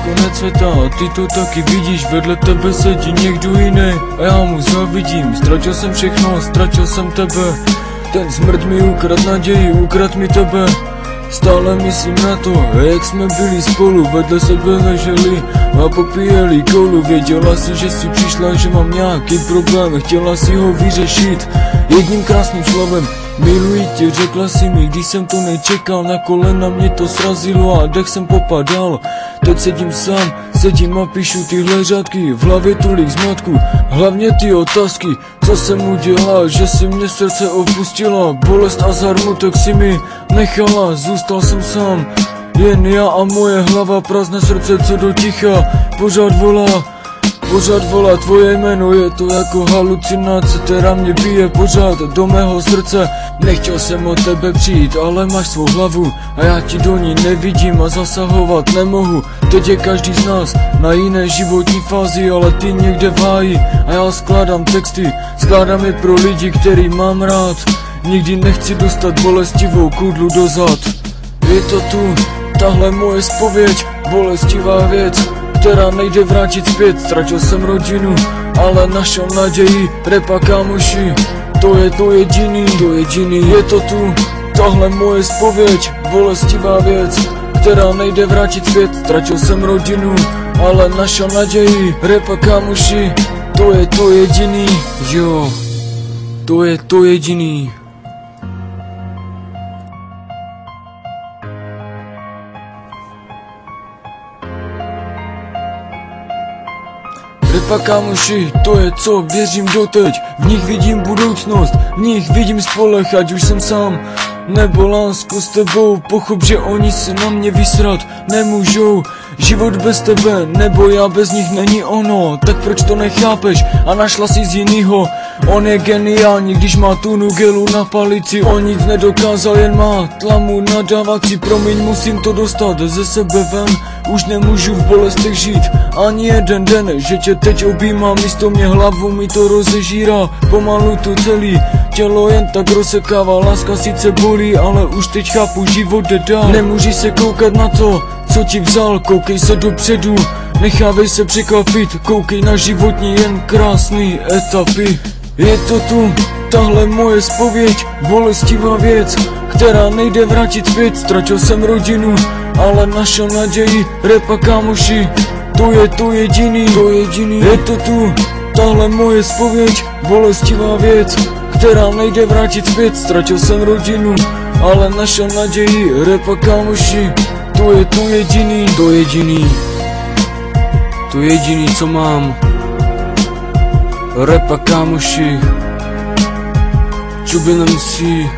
konec světa a ty to taky vidíš, vedle tebe sedí někdo jiný a já mu závidím. Ztratil jsem všechno, ztratil jsem tebe, ten smrt mi ukrad naději, ukrad mi tebe. Stále myslím na to, jak jsme byli spolu, vedle sebe leželi a popíjeli kolu. Věděla si, že si přišla, že mám nějaký problém, chtěla si ho vyřešit jedním krásným slovem. Miluji tě, řekla si mi, když jsem to nečekal, na kolena mě to srazilo a dech jsem popadal. Teď sedím sám, sedím a píšu tyhle řádky, v hlavě tolik zmatku, hlavně ty otázky. Co jsem udělal, že si mě srdce opustila, bolest a zarmutek si mi nechala, zůstal jsem sám. Jen já a moje hlava, prázdné srdce, co do ticha pořád volá tvoje jméno, je to jako halucinace, která mě bije pořád do mého srdce. Nechtěl jsem od tebe přijít, ale máš svou hlavu a já ti do ní nevidím a zasahovat nemohu. Teď je každý z nás na jiné životní fázi, ale ty někde v háji a já skládám texty, skládám je pro lidi, který mám rád. Nikdy nechci dostat bolestivou kudlu do zad. Je to tu, tahle moje zpověď, bolestivá věc, která nejde vrátit zpět. Ztratil jsem rodinu, ale našel naději, repa kámoši, to je to jediný, je to tu, tahle moje zpověď, bolestivá věc, která nejde vrátit zpět. Ztratil jsem rodinu, ale našel naději, repa kámoši, to je to jediný, jo, to je to jediný. Repa kámoši, to je co věřím doteď, v nich vidím budoucnost, v nich vidím spolech, ať už jsem sám nebo lásku s tebou. Pochop, že oni se na mě vysrat nemůžou, život bez tebe nebo já bez nich není ono. Tak proč to nechápeš a našla si z jinýho? On je geniální, když má tu nugelu na palici, on nic nedokázal, jen má tlamu nadávací. Promiň, musím to dostat ze sebe ven, už nemůžu v bolestech žít ani jeden den, že tě teď objímám, místo mě hlavu mi to rozežírá, pomalu to celý tělo jen tak rozsekává. Láska sice bolí, ale už teď chápu, život jde dál. Nemůžeš se koukat na to, co ti vzal, koukej se dopředu, nechávej se překvapit, koukej na životní jen krásný etapy. Je to tu, tahle moje zpověď, bolestivá věc, která nejde vrátit zpět. Ztratil jsem rodinu, ale našel naději, repa kámoši, to je to jediný. Je to tu, tahle moje zpověď, bolestivá věc, která nejde vrátit zpět. Ztratil jsem rodinu, ale našel naději, repa kámoši, to je to jediný, co mám. Repa kámoši, čuby nemusí,